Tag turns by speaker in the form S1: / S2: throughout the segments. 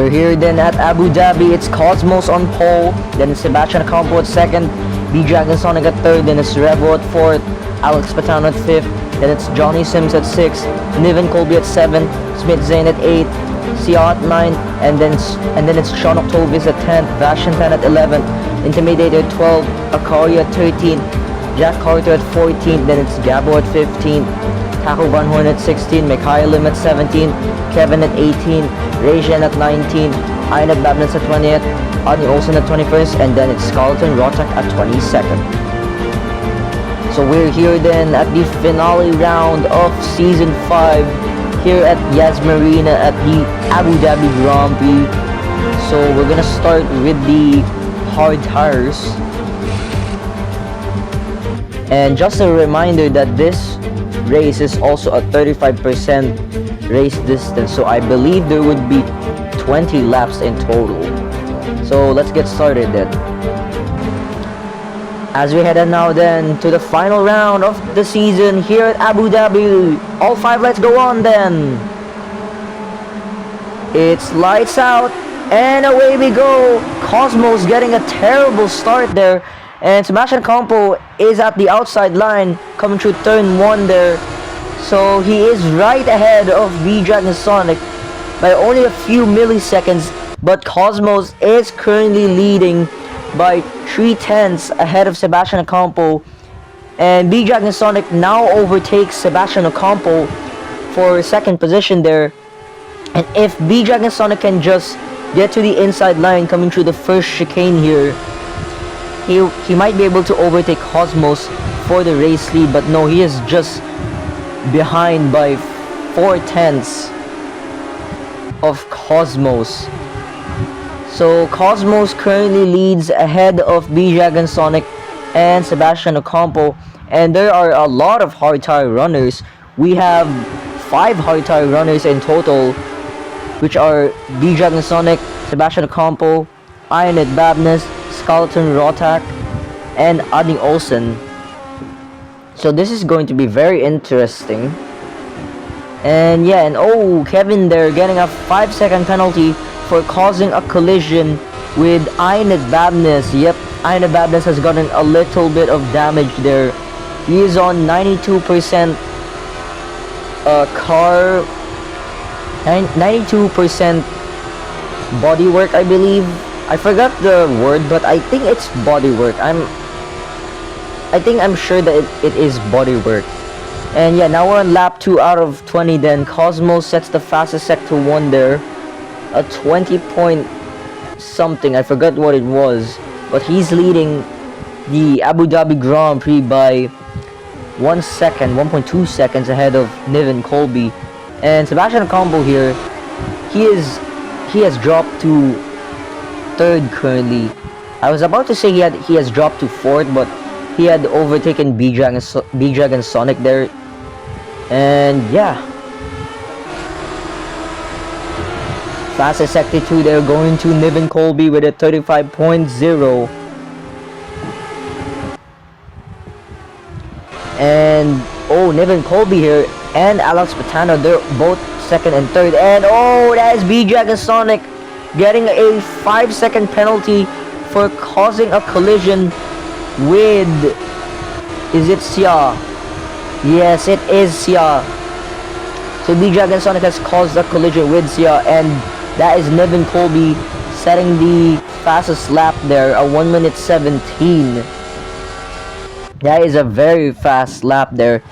S1: we're here then at Abu Dhabi. It's Cosmos on pole, then it's Sebastian Ocampo at second, B-Dragon Sonic at third, then it's Revo at fourth, Alex Patano at fifth, then it's Johnny Sims at sixth, Niven Colby at seven, Smith Zane at eight, Sia at nine, and then it's Sean Octovius at 10th, Vashantan at 11th, Intimidator at 12, Akari at 13, Jack Carter at 14, then it's Gabo at 15, Taco Van Horn at 16, Mikhail Lim at 17, Kevin at 18, Rajan at 19, Einab Babnitz at 20th, Adni Olsen at 21st, and then it's Carlton Rotak at 22nd. So we're here then at the finale round of Season 5 here at Yas Marina at the Abu Dhabi Grand Prix. So we're gonna start with the hard tires. And just a reminder that this race is also a 35% race distance, so I believe there would be 20 laps in total. So let's get started then. As we head on now then to the final round of the season here at Abu Dhabi. All 5 lights go on then. It's lights out and away we go. Cosmos getting a terrible start there, and Sebastian Campo is at the outside line coming through turn 1 there. So he is right ahead of V-Dragon Sonic by only a few milliseconds, but Cosmos is currently leading by 3/10 ahead of Sebastian Ocampo, and V-Dragon Sonic now overtakes Sebastian Ocampo for second position there. And if V-Dragon Sonic can just get to the inside line coming through the first chicane here, he might be able to overtake Cosmos for the race lead, but no, he is just behind by 4/10 of Cosmos. So Cosmos currently leads ahead of B-Dragon Sonic and Sebastian Ocampo, and there are a lot of hard tire runners. We have 5 hard tire runners in total, which are B-Dragon Sonic, Sebastian Ocampo, Ionit Babness, Skeleton Rotak, and Adni Olsen. So this is going to be very interesting. And yeah, and oh, Kevin there getting a 5-second penalty for causing a collision with Ionit Babness. Yep, Ionit Babness has gotten a little bit of damage there. He is on 92% 92% bodywork, I believe. I forgot the word, but I think it's bodywork. I'm sure that it is bodywork. And yeah, now we're on lap 2 out of 20 then. Cosmos sets the fastest sector 1 there. A 20 point something, I forgot what it was. But he's leading the Abu Dhabi Grand Prix by 1 second, 1.2 seconds ahead of Niven Colby. And Sebastian Ocampo here, he has dropped to 3rd currently. I was about to say he has dropped to 4th, but he had overtaken B-Dragon Sonic there. And yeah, fastest sector 2 there going to Niven Colby with a 35.0. And oh, Niven Colby here and Alex Patano, they're both 2nd and 3rd. And oh, that is B-Dragon Sonic getting a 5-second penalty for causing a collision with, is it Sia? Yes, it is Sia. So B-Dragon Sonic has caused a collision with Sia, and that is Niven Colby setting the fastest lap there, a 1 minute 17. That is a very fast lap there.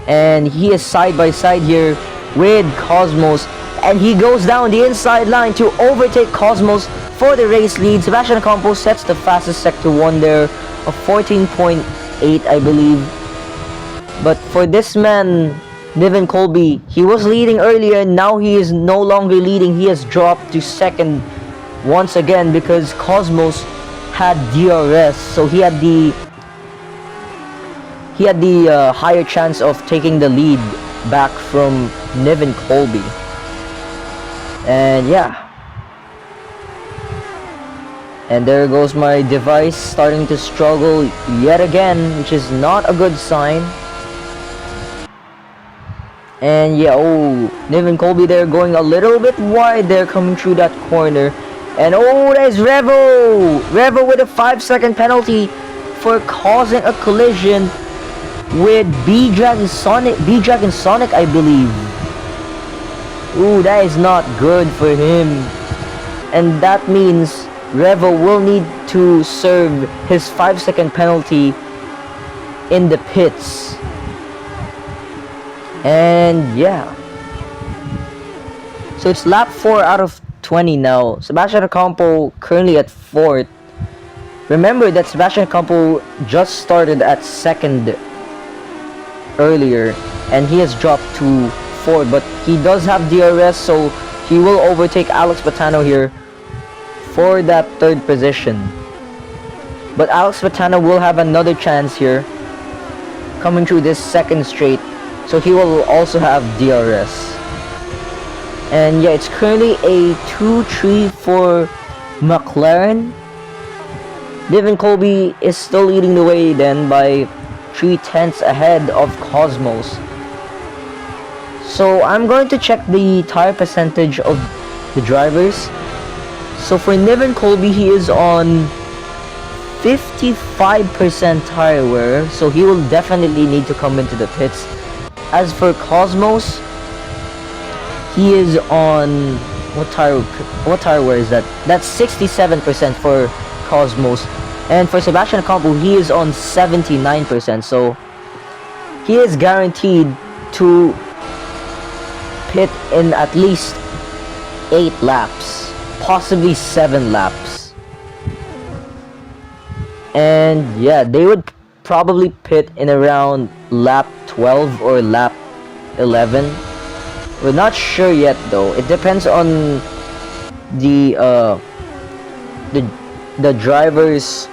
S1: And he is side by side here with Cosmos, and he goes down the inside line to overtake Cosmos for the race lead. Sebastian Ocampo sets the fastest sector 1 there, a 14.8 I believe. But for this man, Niven Colby, he was leading earlier, and now he is no longer leading. He has dropped to 2nd once again because Cosmos had DRS, so he had the higher chance of taking the lead back from Niven Colby. And yeah, and there goes my device starting to struggle yet again, which is not a good sign. And yeah, oh, Niv and Colby there going a little bit wide there coming through that corner. And oh, there's Revo! Revo with a 5-second penalty for causing a collision with B-Dragon Sonic, I believe. Ooh, that is not good for him. And that means Revo will need to serve his 5-second penalty in the pits. And yeah. So it's lap 4 out of 20 now. Sebastian Ocampo currently at 4th. Remember that Sebastian Ocampo just started at 2nd earlier, and he has dropped to 4th, but he does have DRS, so he will overtake Alex Patano here for that 3rd position. But Alex Patano will have another chance here coming through this 2nd straight, so he will also have DRS. And yeah, it's currently a 2-3 for McLaren. Devin Colby is still leading the way then by 3/10 ahead of Cosmos. So I'm going to check the tire percentage of the drivers. So for Niven Colby, he is on 55% tire wear, so he will definitely need to come into the pits. As for Cosmos, he is on what tire wear is that? That's 67% for Cosmos. And for Sebastian Ocampo, he is on 79%, so he is guaranteed to pit in at least 8 laps, possibly 7 laps. And yeah, they would probably pit in around lap 12 or lap 11. We're not sure yet though. It depends on the driver's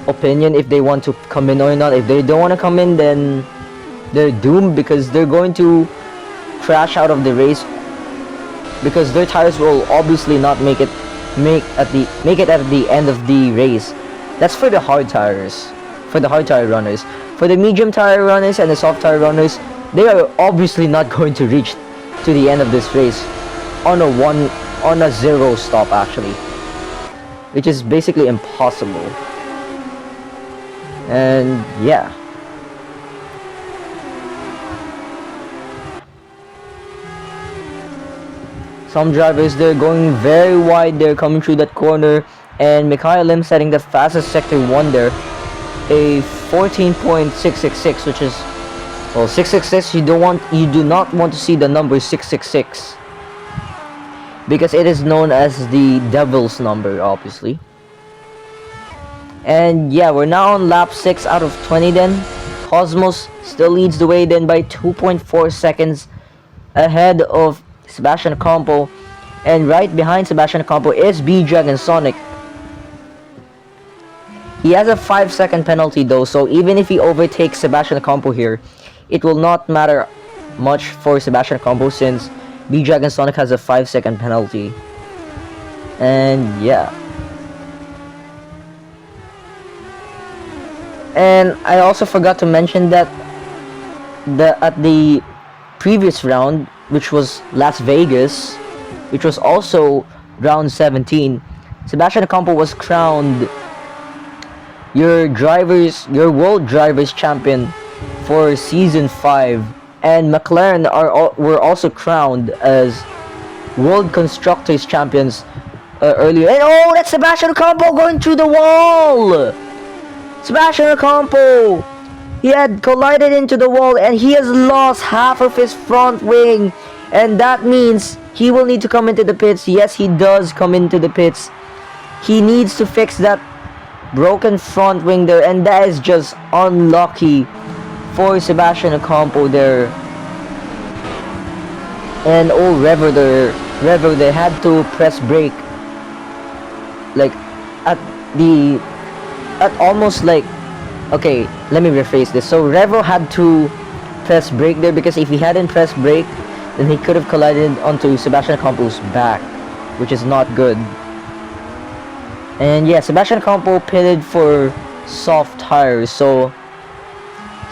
S1: opinion if they want to come in or not. If they don't want to come in, then they're doomed because they're going to crash out of the race, because their tires will obviously not make it at the end of the race. That's for the hard tires, for the hard tire runners. For the medium tire runners and the soft tire runners, they are obviously not going to reach to the end of this race on a 0 stop actually, which is basically impossible. And yeah, some drivers, they're going very wide, they're coming through that corner, and Mikhail Lim setting the fastest sector 1 there, a 14.666, which is, well, 666, you do not want to see the number 666 because it is known as the devil's number, obviously. And yeah, we're now on lap 6 out of 20 then. Cosmos still leads the way then by 2.4 seconds ahead of Sebastian Ocampo, and right behind Sebastian Ocampo is B-Dragon Sonic. He has a 5-second penalty though, so even if he overtakes Sebastian Ocampo here, it will not matter much for Sebastian Ocampo since B-Dragon Sonic has a 5-second penalty. And yeah. And I also forgot to mention that at the previous round, which was Las Vegas, which was also round 17, Sebastian Ocampo was crowned your world drivers champion for season 5, and McLaren were also crowned as world constructors champions earlier. And oh, that's Sebastian Ocampo going through the wall. Sebastian Ocampo, he had collided into the wall and he has lost half of his front wing, and that means he will need to come into the pits. Yes, he does come into the pits. He needs to fix that broken front wing there, and that is just unlucky for Sebastian Ocampo there. And oh, Revo they had to press brake, like almost like, okay, let me rephrase this. So Revo had to press brake there because if he hadn't pressed brake, then he could have collided onto Sebastian Ocampo's back, which is not good. And yeah, Sebastian Ocampo pitted for soft tires, so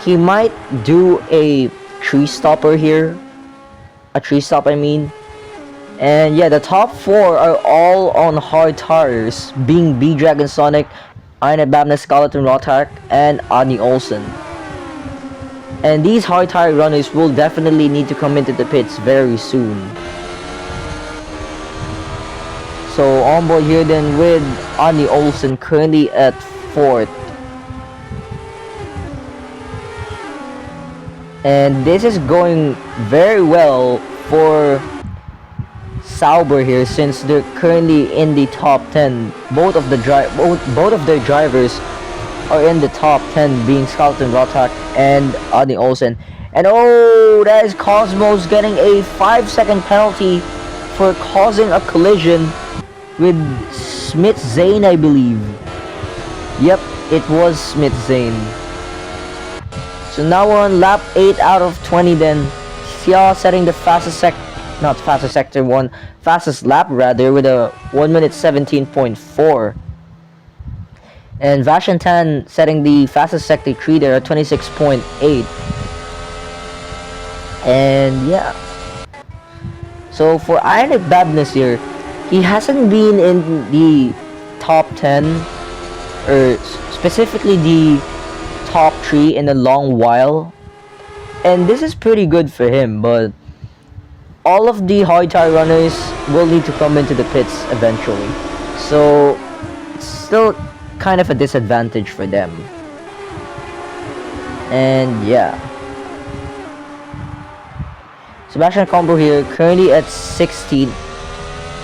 S1: he might do a tree stopper here a 3-stop I mean. And yeah, the top 4 are all on hard tires, being B-Dragon Sonic, Iron Babna, Skeleton Rotak, and Ani Olsen. And these hard tire runners will definitely need to come into the pits very soon. So on board here then with Ani Olsen currently at 4th. And this is going very well for Sauber here, since they're currently in the top 10. Both of their drivers are in the top 10, being Skeleton Rotak and Ani Olsen. And oh, that is Cosmos getting a 5-second penalty for causing a collision with Smith Zane, I believe. Yep, it was Smith Zane. So now we're on lap 8 out of 20 then. Xia setting the fastest lap rather, with a 1 minute 17.4. And Vashantan setting the fastest sector 3 there at 26.8. And yeah. So for Iron Babness here, he hasn't been in the top 10, or specifically the top 3 in a long while. And this is pretty good for him, but all of the hard tire runners will need to come into the pits eventually. So it's still kind of a disadvantage for them. And yeah. Sebastian Combo here currently at 16th.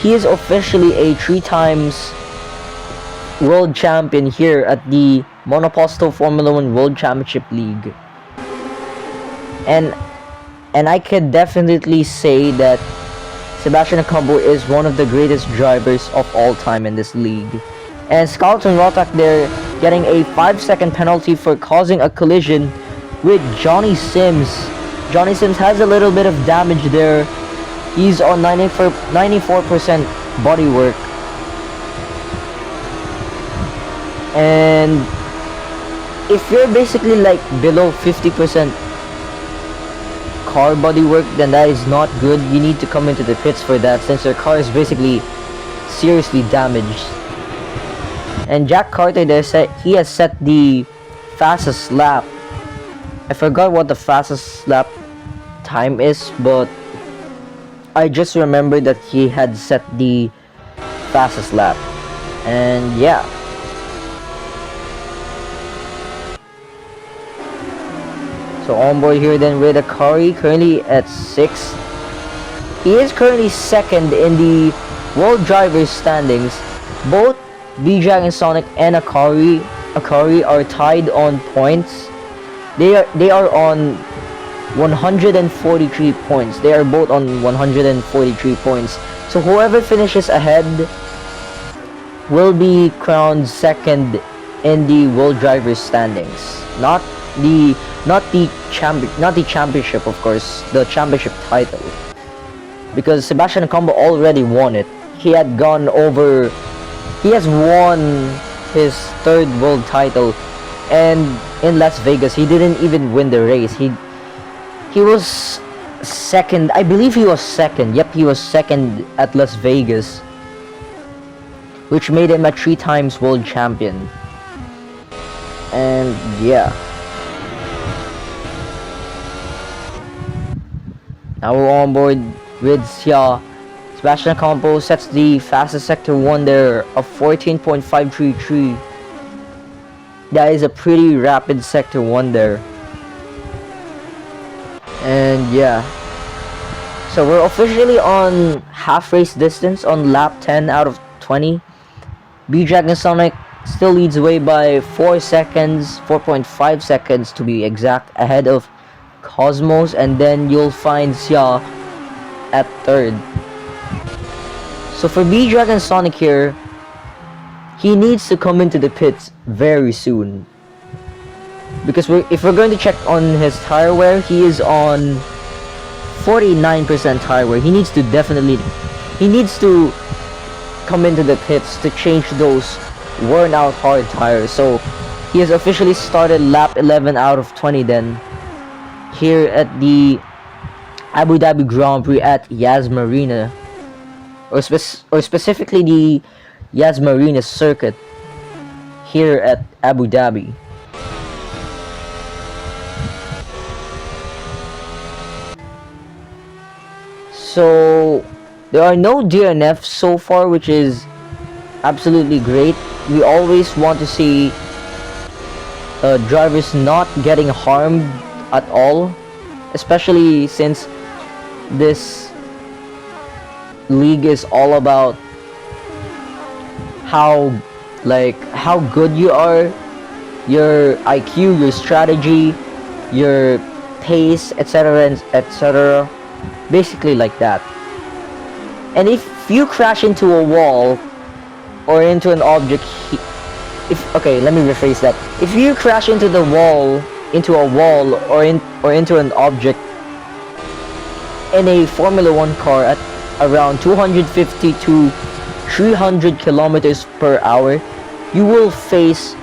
S1: He is officially a 3 times world champion here at the Monoposto Formula 1 World Championship League. And I could definitely say that Sebastian Combo is one of the greatest drivers of all time in this league. And Skeleton Rotak there getting a 5-second penalty for causing a collision with Johnny Sims. Johnny Sims has a little bit of damage there. He's on 94% bodywork. And if you're basically like below 50% car bodywork, then that is not good. You need to come into the pits for that, since your car is basically seriously damaged. And Jack Carter there he has set the fastest lap. I forgot what the fastest lap time is, but I just remembered that he had set the fastest lap. And yeah. So on board here then with Akari currently at 6th. He is currently 2nd in the World Drivers standings. Both B-Dragon Sonic and Akari are tied on points. They are on 143 points. They are both on 143 points. So whoever finishes ahead will be crowned 2nd in the World Drivers standings. Not the championship, of course, the championship title. Because Sebastian Combo already won it. He has won his 3rd world title, and in Las Vegas he didn't even win the race. He was 2nd. I believe he was 2nd. Yep, he was 2nd at Las Vegas, which made him a 3 times world champion. And yeah. Now we're on board with Xia. Sebastian Combo sets the fastest sector 1 there of 14.533. That is a pretty rapid sector 1 there. And yeah. So we're officially on half race distance on lap 10 out of 20. B-Dragon Sonic still leads the way by 4 seconds, 4.5 seconds to be exact, ahead of Cosmos, and then you'll find Xia at 3rd. So for B-Dragon Sonic here, he needs to come into the pits very soon. Because if we're going to check on his tire wear, he is on 49% tire wear. He needs to come into the pits to change those worn out hard tires. So he has officially started lap 11 out of 20 then, here at the Abu Dhabi Grand Prix at Yas Marina, or specifically the Yas Marina circuit here at Abu Dhabi. So there are no DNFs so far, which is absolutely great. We always want to see drivers not getting harmed at all, especially since this league is all about how good you are, your IQ, your strategy, your pace, etc., etc., basically like that. And if you crash into a wall or into an object, let me rephrase that. If you crash into a wall or into an object in a Formula 1 car at around 250 to 300 kilometers per hour, you will face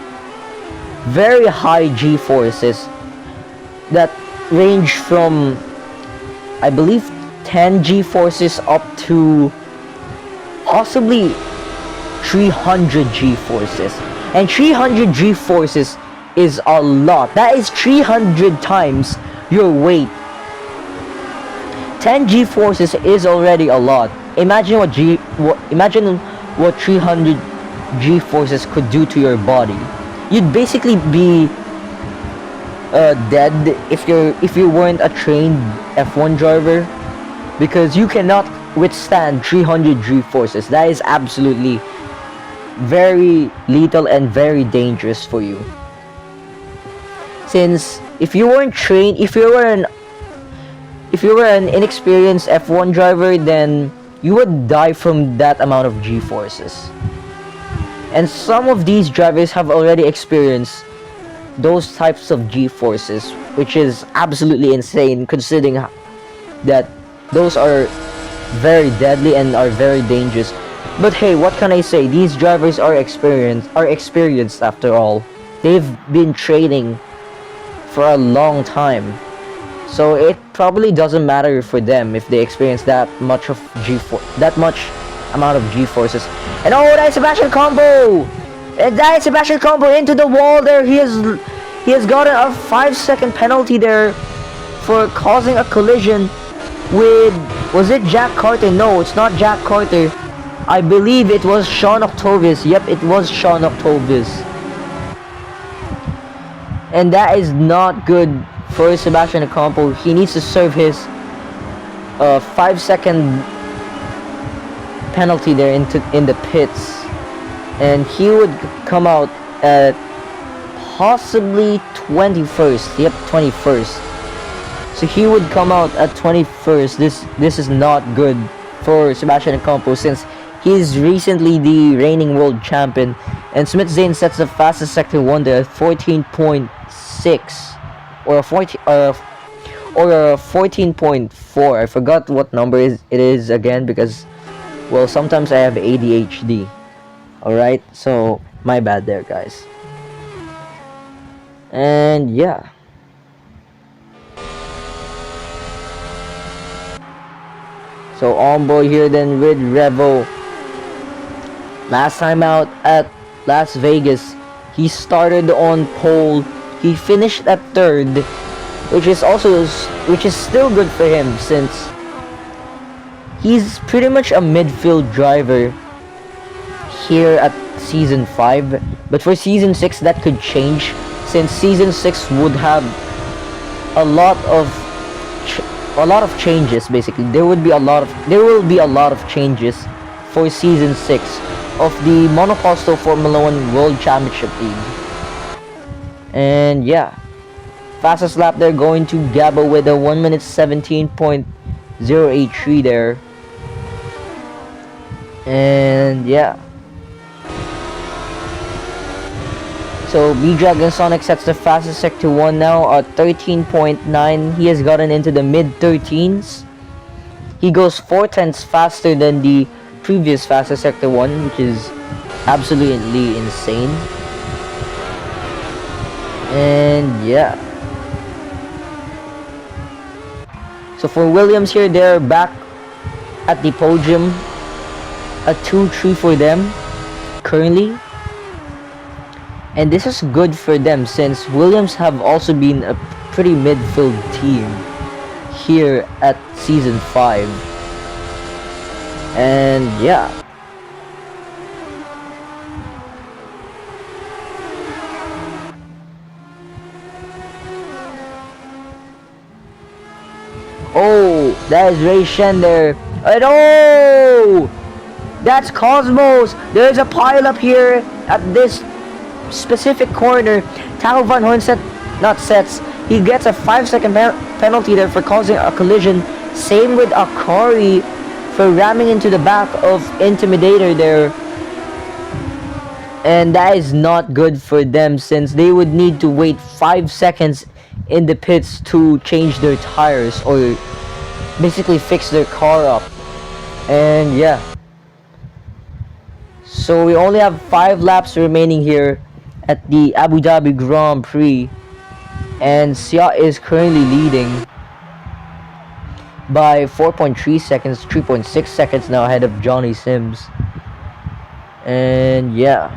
S1: very high G-forces that range from, I believe, 10 G-forces up to possibly 300 G-forces. And 300 G-forces is a lot. That is 300 times your weight. 10 G-forces is already a lot. Imagine what 300 G-forces could do to your body. You'd basically be dead if you weren't a trained F1 driver, because you cannot withstand 300 G-forces. That is absolutely very lethal and very dangerous for you. Since if you weren't trained, if you were an inexperienced F1 driver, then you would die from that amount of G-forces. And some of these drivers have already experienced those types of G-forces, which is absolutely insane considering that those are very deadly and are very dangerous. But hey, what can I say? These drivers are experienced after all. They've been training for a long time. So it probably doesn't matter for them if they experience that much amount of G-forces. And oh, that is Sebastian combo! And that is Sebastian combo into the wall there. He has gotten a 5-second penalty there for causing a collision with, was it Jack Carter? No, it's not Jack Carter. I believe it was Sean Octavius. Yep, it was Sean Octavius. And that is not good for Sebastian Ocampo. He needs to serve his 5-second penalty there in the pits, and he would come out at possibly 21st. Yep, 21st. So he would come out at 21st. This is not good for Sebastian Ocampo, since he's recently the reigning world champion, and Smith Zane sets the fastest sector 1 there at 14.6 or a 14.4. I forgot what number it is again, because, well, sometimes I have ADHD. Alright, so my bad there, guys. And yeah. So on board here then with Revo. Last time out at Las Vegas, he started on pole. He finished at 3rd, which is still good for him, since he's pretty much a midfield driver here at season 5. But for season 6 that could change, since season 6 would have a lot of changes. Basically, there will be a lot of changes for season 6 of the Monoposto Formula 1 World Championship League. And yeah, fastest lap there going to Gabo with a 1:17.083 there. And yeah, so B-Dragon Sonic sets the fastest sector 1 now at 13.9. He has gotten into the mid-13s. He goes 4 tenths faster than the previous fastest sector 1, which is absolutely insane. And yeah, So for Williams here, they're back at the podium. A 2-3 for them currently. And this is good for them since Williams have also been a pretty midfield team here at season 5. And yeah. Oh, that is Ray Shen there. And oh! That's Cosmos. There's a pile up here at this specific corner. Tao Van Horn sets. He gets a 5-second penalty there for causing a collision. Same with Akari for ramming into the back of Intimidator there. And that is not good for them since they would need to wait 5 seconds in the pits to change their tires or basically fix their car up. And yeah. So we only have 5 laps remaining here at the Abu Dhabi Grand Prix. And Sia is currently leading by 4.3 seconds, 3.6 seconds now ahead of Johnny Sims. And yeah.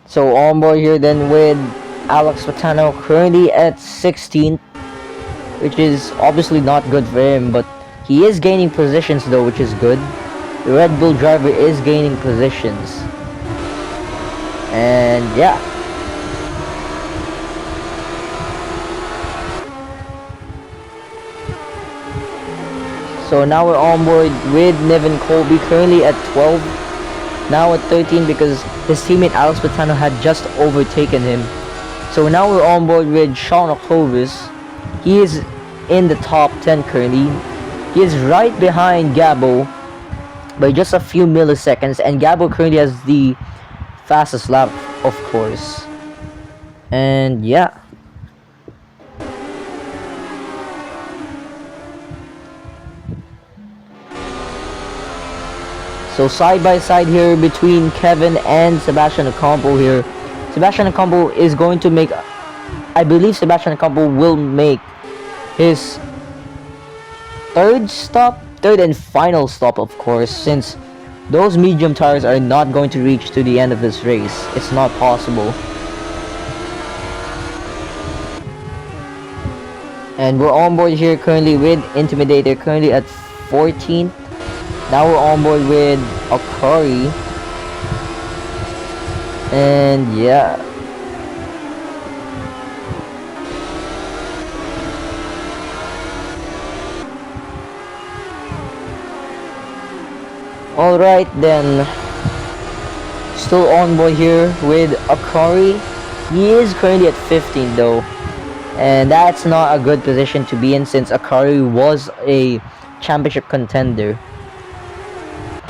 S1: So on board here then with Alex Patano currently at 16th, which is obviously not good for him, but he is gaining positions though, which is good. The Red Bull driver is gaining positions. And yeah. So now we're on board with Nevin Colby currently at 12. Now at 13 because his teammate Alex Patano had just overtaken him. So now we're on board with Sean Clovis. He is in the top 10 currently. He is right behind Gabo by just a few milliseconds, and Gabo currently has the fastest lap, of course. And yeah. So side by side here between Kevin and Sebastian Ocampo here. Sebastian Ocampo is going to make, I believe Sebastian Ocampo will make his third and final stop, of course, since those medium tires are not going to reach to the end of this race. It's not possible. And we're on board here currently with Intimidator, currently at 14th. Now we're on board with Akari. And yeah. Alright then. Still on board here with Akari. He is currently at 15 though. And that's not a good position to be in since Akari was a championship contender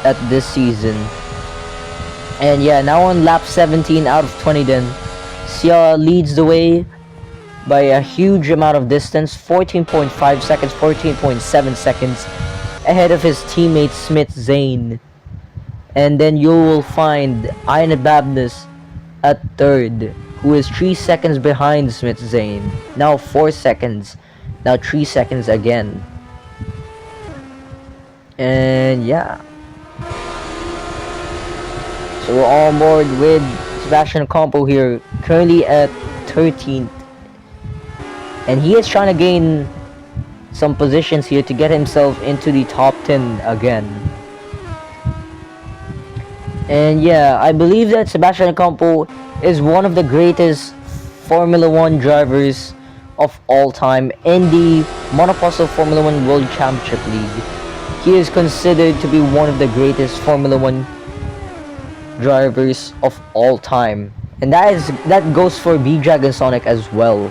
S1: at this season. And yeah, now on lap 17 out of 20 then. Sia leads the way by a huge amount of distance. 14.5 seconds, 14.7 seconds ahead of his teammate Smith Zane. And then you will find Ian Babness at third, who is 3 seconds behind Smith Zane. Now 4 seconds. Now 3 seconds again. And yeah. So we're on board with Sebastian Ocampo here, currently at 13th. And he is trying to gain some positions here to get himself into the top 10 again. And yeah, I believe that Sebastian Ocampo is one of the greatest Formula 1 drivers of all time in the Monoposto Formula 1 World Championship League. He is considered to be one of the greatest Formula 1 drivers of all time. And that goes for B-Dragon Sonic as well.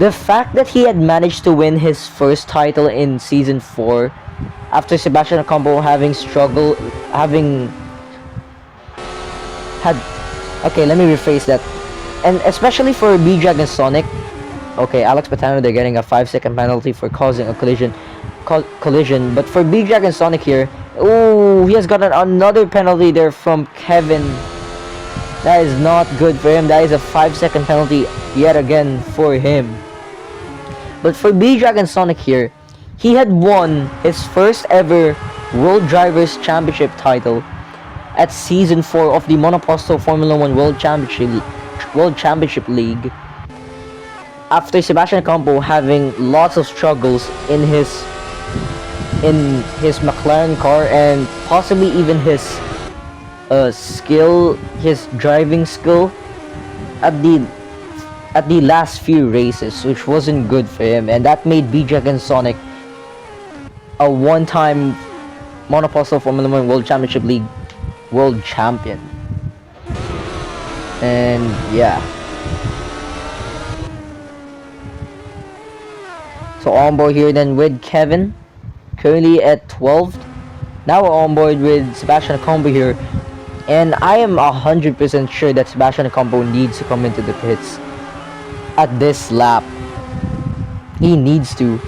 S1: The fact that he had managed to win his first title in Season 4 after Sebastian Ocampo okay, let me rephrase that. And especially for B-Dragon Sonic, okay, Alex Patano, they're getting a 5-second penalty for causing a collision. But for B-Dragon Sonic here, oh, he has gotten another penalty there from Kevin. That is not good for him. That is a 5-second penalty yet again for him. But for B-Dragon Sonic here, he had won his first ever World Drivers Championship title at Season 4 of the Monoposto Formula 1 World Championship League. After Sebastian Ocampo having lots of struggles in his McLaren car and possibly even his his driving skill at the last few races, which wasn't good for him, and that made B-Dragon Sonic a one-time Monoposto Formula 1 World Championship League world champion. And yeah. So on board here then with Kevin, currently at 12th. Now we're on board with Sebastian Ocampo here. And I am 100% sure that Sebastian Ocampo needs to come into the pits at this lap. He needs to.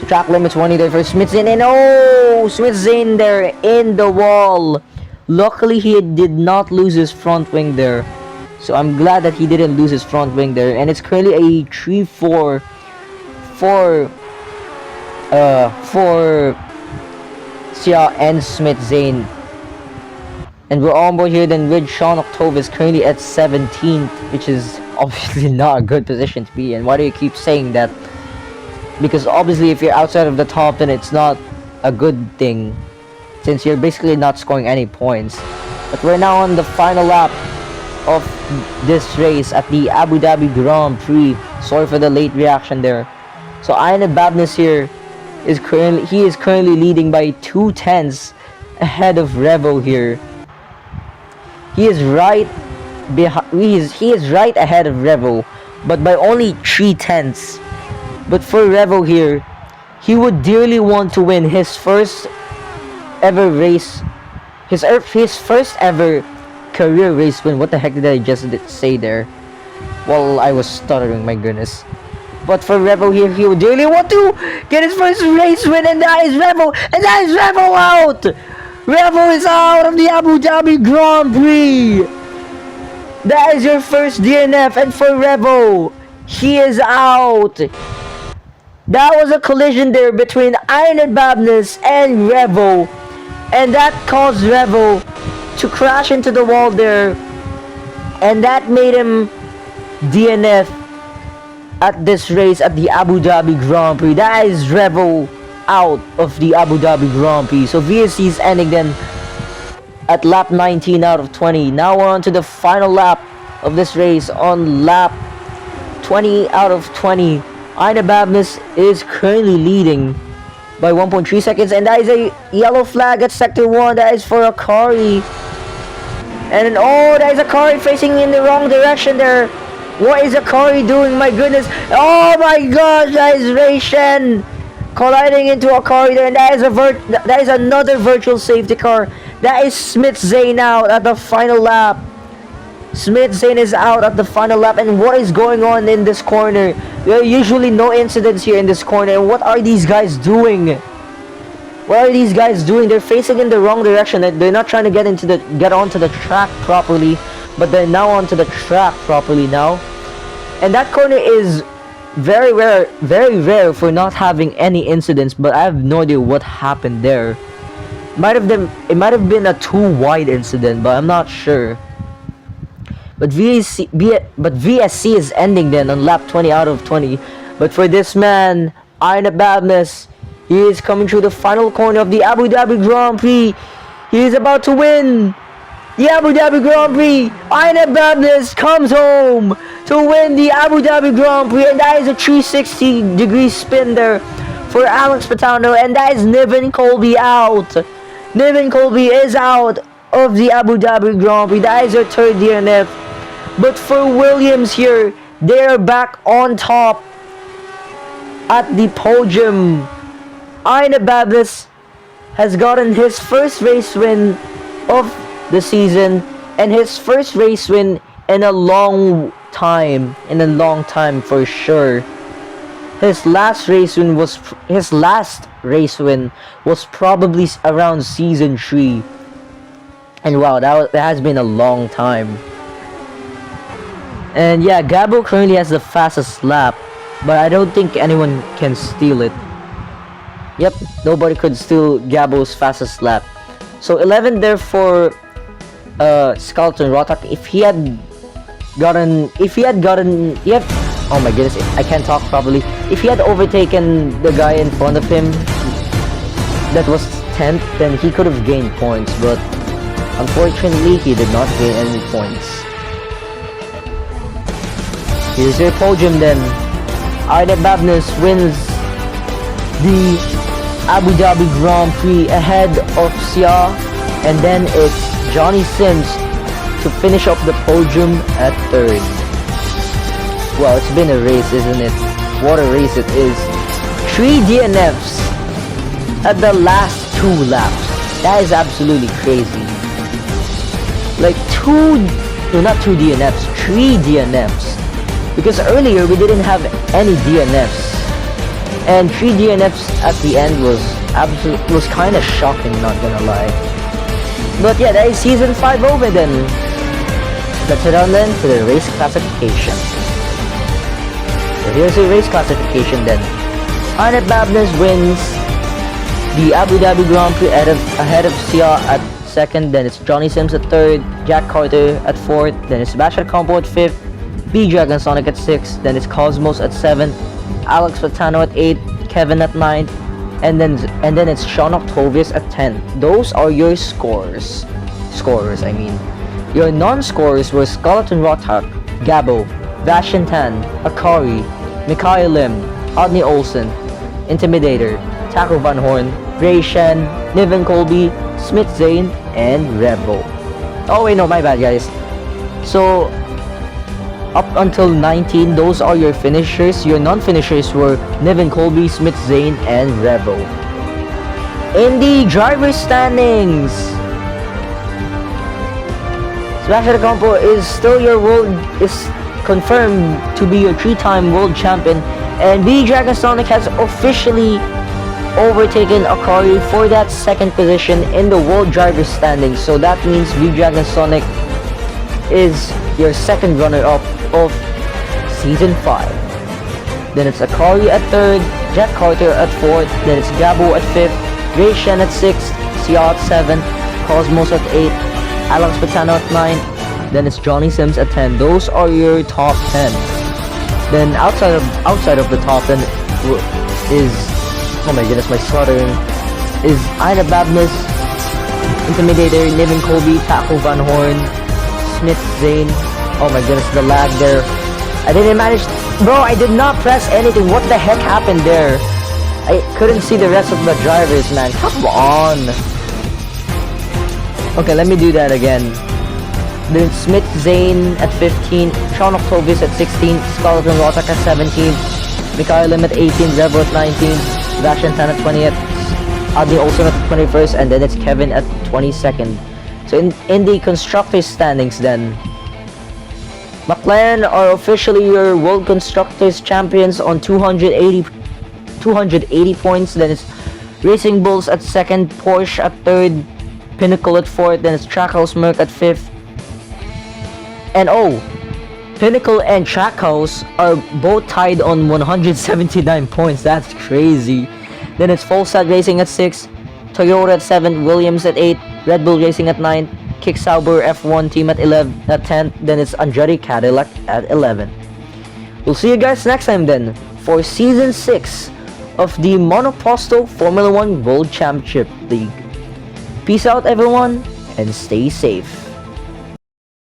S1: So track limit 20 there for Smith-Zane. And oh! Smith-Zane there in the wall. Luckily, he did not lose his front wing there. So I'm glad that he didn't lose his front wing there. And it's currently a 3-4 for Sia and Smith-Zane. And we're on board here then with Sean Octovis, currently at 17th, which is obviously not a good position to be in. Why do you keep saying that? Because obviously if you're outside of the top, then it's not a good thing, since you're basically not scoring any points. But we're now on the final lap of this race at the Abu Dhabi Grand Prix. Sorry for the late reaction there. So Ian Babness here is currently leading by 2/10 ahead of Revo here. He is right ahead of Revo, but by only 3/10. But for Revo here, he would dearly want to win his first ever race, his first ever career race win. What the heck did I just say there? Well, I was stuttering, my goodness. But for Revo here, he would dearly want to get his first race win, and that is Revo, out! Revo is out of the Abu Dhabi Grand Prix! That is your first DNF, and for Revo, he is out! That was a collision there between Iron Babness and Revo, and that caused Revo to crash into the wall there, and that made him DNF at this race at the Abu Dhabi Grand Prix. That is Revo out of the Abu Dhabi Grand Prix. So VSC is ending then at lap 19 out of 20. Now we're on to the final lap of this race on lap 20 out of 20. Aina Babness is currently leading by 1.3 seconds, and that is a yellow flag at sector 1. That is for Akari. And then, oh, that is Akari facing in the wrong direction there. What is Akari doing? My goodness. Oh my gosh, that is Ray Shen colliding into Akari there, and that is another virtual safety car. That is Smith-Zane out at the final lap. Smith-Zane is out at the final lap, and what is going on in this corner? There are usually no incidents here in this corner, and what are these guys doing? What are these guys doing? They're facing in the wrong direction. They're not trying to get onto the track properly, but they're now onto the track properly now. And that corner is very rare for not having any incidents, but I have no idea what happened there. It might have been a too wide incident, but I'm not sure. But VSC is ending then on lap 20 out of 20. But for this man, Iron Babness, he is coming through the final corner of the Abu Dhabi Grand Prix. He is about to win the Abu Dhabi Grand Prix. Iron Babness comes home to win the Abu Dhabi Grand Prix, and that is a 360-degree spin there for Alex Patano, and that is Niven Colby out. Niven Colby is out of the Abu Dhabi Grand Prix. That is their third DNF. But for Williams here, they are back on top at the podium. Aina Babness has gotten his first race win of the season, and his first race win in a long time for sure. His last race win was probably around season 3. And wow, that has been a long time. And yeah, Gabo currently has the fastest lap, but I don't think anyone can steal it. Yep, nobody could steal Gabo's fastest lap. So 11 there for Skeleton Rotak. If he had gotten, oh my goodness, I can't talk properly. If he had overtaken the guy in front of him that was 10th, then he could have gained points, but unfortunately he did not gain any points. Here's your podium then. Aida Babness wins the Abu Dhabi Grand Prix ahead of Sia, and then it's Johnny Sims to finish up the podium at 3rd. Well, it's been a race, isn't it? What a race it is. 3 DNFs at the last 2 laps. That is absolutely crazy. Like 3 DNFs. Because earlier we didn't have any DNFs. And 3 DNFs at the end was kind of shocking, not gonna lie. But yeah, that is season 5 over then. Let's head on then to the race classification. So here's the race classification then. Aida Babness wins the Abu Dhabi Grand Prix ahead of Sia at 2nd, then it's Johnny Sims at 3rd, Jack Carter at 4th, then it's Sebastian Campo at 5th, B-Dragon Sonic at 6th, then it's Cosmos at 7th, Alex Fatano at 8th, Kevin at 9th, and then it's Sean Octavius at 10th. Those are your scorers. I mean. Your non-scorers were Skeleton Rotak, Gabo, Vashintan, Akari, Mikael Lim, Odney Olsen, Intimidator, Taco Van Horn, Ray Shen, Niven Colby, Smith Zane, and Revo. Oh wait, no, my bad guys. So up until 19, those are your finishers. Your non-finishers were Niven Colby, Smith Zane, and Revo. In the driver's standings, Sebastian Campo is still is confirmed to be your 3-time world champion, and B-Dragon Sonic has officially overtaken Akari for that 2nd position in the world driver's standings. So that means B-Dragon Sonic is your 2nd runner-up of season 5. Then it's Akari at 3rd, Jack Carter at 4th, then it's Gabo at 5th, Ray Shen at 6th, Sia at 7th, Cosmos at 8th, Alex Patano at 9th, then it's Johnny Sims at 10. Those are your top 10. Then outside of the top 10 is, oh my goodness, my stuttering, is Aida Babness, Intimidator, Niven Colby, Taco Van Horn, Smith Zane. Oh my goodness, the lag there. I did not press anything. What the heck happened there? I couldn't see the rest of the drivers, man. Come on. Okay, let me do that again. Then Smith Zane at 15, Sean Octavius at 16, Skeleton Rotak at 17, Mikael Lim at 18, Revo at 19, Vashintan at 20th, Adi Olsen at 21st, and then it's Kevin at 22nd. So in the constructors standings then, McLaren are officially your World Constructors Champions on 280 points. Then it's Racing Bulls at 2nd, Porsche at 3rd, Pinnacle at 4th, then it's Trackhouse Merc at 5th. And oh, Pinnacle and Trackhouse are both tied on 179 points. That's crazy. Then it's Volstad Racing at 6th, Toyota at 7th, Williams at 8th, Red Bull Racing at 9th, Kick Sauber F1 team at 10th, then it's Andretti Cadillac at 11. We'll see you guys next time then for season 6 of the Monoposto Formula 1 World Championship League. Peace out everyone and stay safe.